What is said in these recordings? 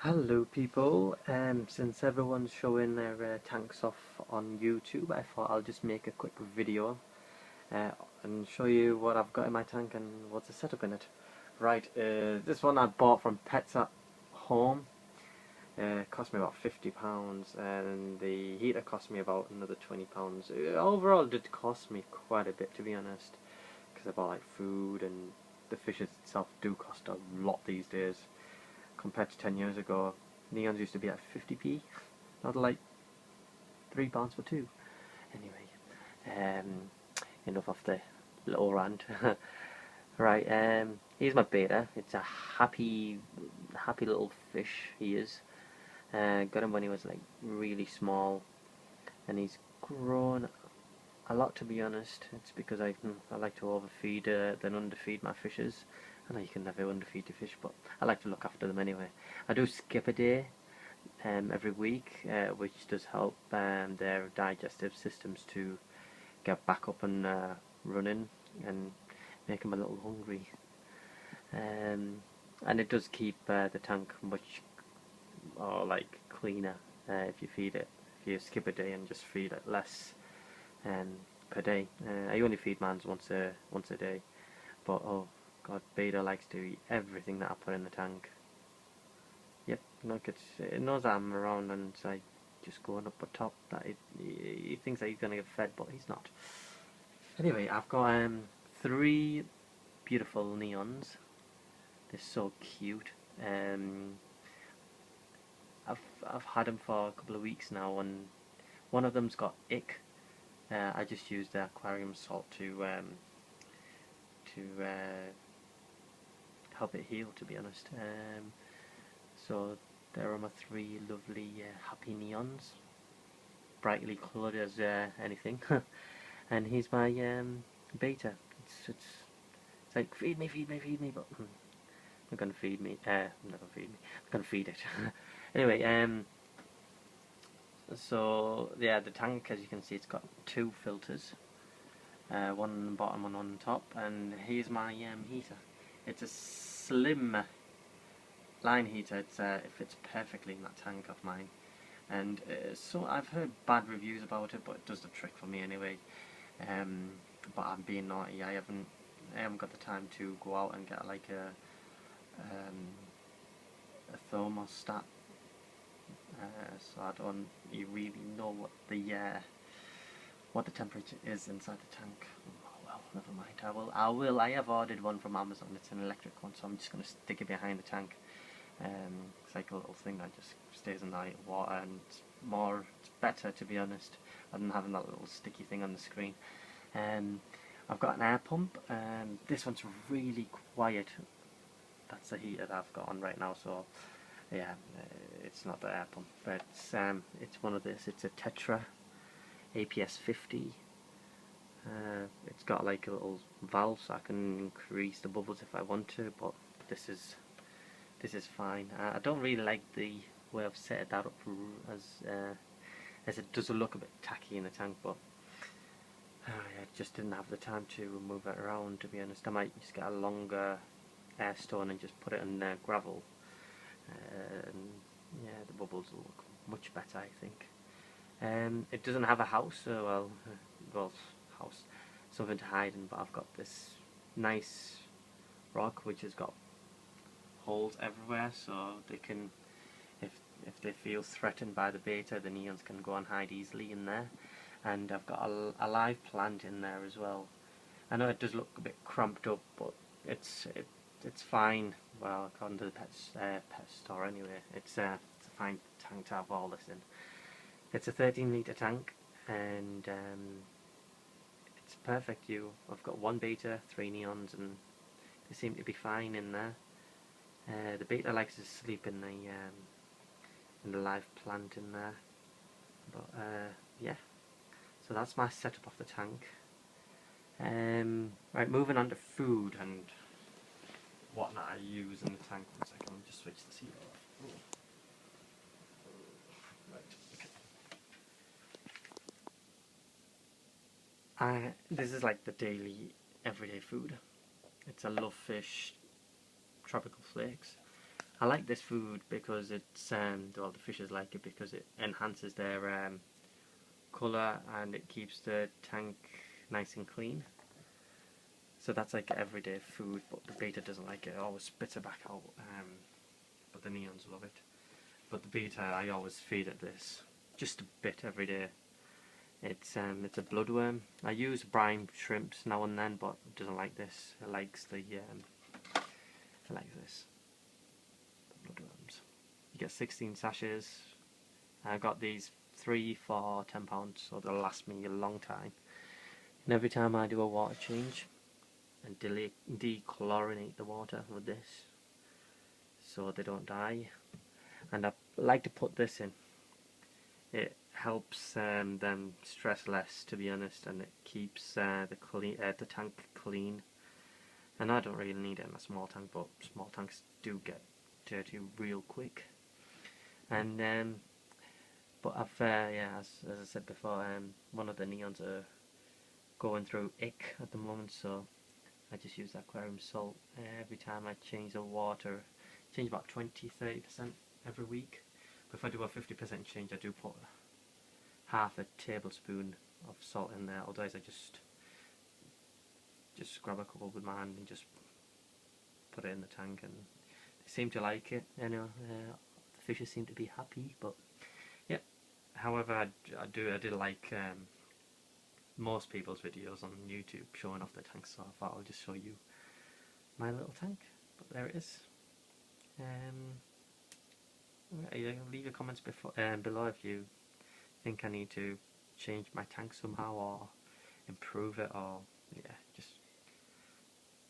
Hello people, since everyone's showing their tanks off on YouTube, I thought I'll just make a quick video uh, and show you what I've got in my tank and what's the setup in it. Right, this one I bought from Pets at Home. Cost me about £50 and the heater cost me about another £20. Overall it did cost me quite a bit, to be honest, because I bought like food, and the fishes itself do cost a lot these days compared to 10 years ago. Neons used to be at 50p, not like £3 for two. Anyway, enough of the little rant. Right, here's my beta. It's a happy little fish. He is. Got him when he was like really small, and he's grown a lot, to be honest. It's because I like to overfeed than underfeed my fishes. I know you can never underfeed your fish, but I like to look after them anyway. I do skip a day every week, which does help their digestive systems to get back up and running and make them a little hungry. And it does keep the tank much like cleaner if you feed it. If you skip a day and just feed it less per day. I only feed mines once a day, but oh god, Beta likes to eat everything that I put in the tank. Yep, look, it knows that I'm around, and it's like just going up the top. That he thinks that he's gonna get fed, but he's not. Anyway, I've got three beautiful neons. They're so cute. Um, I've had them for a couple of weeks now, and one of them's got ick. I just used the aquarium salt to help it heal, to be honest. So there are my three lovely happy neons, brightly coloured as anything. And here's my beta. It's like feed me, feed me, feed me, but not gonna feed me. I'm not gonna feed me. I'm gonna feed it. Anyway, so yeah, the tank, as you can see, it's got two filters. One on the bottom and one on the top, and here's my heater. It's a slim line heater. It fits perfectly in that tank of mine, and so I've heard bad reviews about it, but it does the trick for me anyway. But I'm being naughty. I haven't got the time to go out and get like a thermostat, so I don't really know what the temperature is inside the tank. Oh, well, never mind. I have ordered one from Amazon. It's an electric one, so I'm just going to stick it behind the tank. It's like a little thing that just stays in the water, and it's better, to be honest, rather than having that little sticky thing on the screen. I've got an air pump. This one's really quiet. That's the heater that I've got on right now, so yeah, it's not the air pump, but it's one of this. It's a Tetra APS 50. It's got like a little valve, so I can increase the bubbles if I want to, but this is fine. I don't really like the way I've set that up, as it does look a bit tacky in the tank, but I just didn't have the time to move it around, to be honest. I might just get a longer air stone and just put it in gravel. Yeah, the bubbles will look much better, I think. It doesn't have a house, so house, something to hide in, but I've got this nice rock which has got holes everywhere, so they can, if they feel threatened by the beta, the neons can go and hide easily in there. And I've got a live plant in there as well. I know it does look a bit cramped up, but it's fine. Well, according to the pet store anyway, it's a fine tank to have all this in. It's a 13-litre tank, and it's perfect. I've got one beta, three neons, and they seem to be fine in there. The beta likes to sleep in the live plant in there. But yeah, so that's my setup of the tank. Right, moving on to food and whatnot I use in the tank. 1 second, I'll just switch this heater off. Right, okay. This is like the daily, everyday food. It's a love fish tropical flakes. I like this food because it's well, the fishes like it because it enhances their colour and it keeps the tank nice and clean. So that's like everyday food, but the beta doesn't like it. It always spits it back out. But the neons love it. But the beta, I always feed it this just a bit every day. It's a bloodworm. I use brine shrimps now and then, but it doesn't like this. It likes the it likes this. The bloodworms. You get 16 sachets. I got these 3 for £10, so they'll last me a long time. And every time I do a water change, and dechlorinate the water with this, so they don't die. And I like to put this in. It helps them stress less, to be honest, and it keeps the tank clean. And I don't really need it in a small tank, but small tanks do get dirty real quick. And but I've yeah, as I said before, one of the neons are going through ick at the moment, so I just use Aquarium salt every time I change the water. Change about 20-30% every week. But if I do a 50% change, I do put half a tablespoon of salt in there. Otherwise, I just grab a couple with my hand and just put it in the tank, and they seem to like it. You know, the fishes seem to be happy. But yeah. However, I did like most people's videos on YouTube showing off the tanks, so I thought I'll just show you my little tank. But there it is. Leave your comments below if you think I need to change my tank somehow or improve it, or yeah, just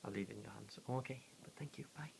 I'll leave it in your hands. Okay, but thank you, bye.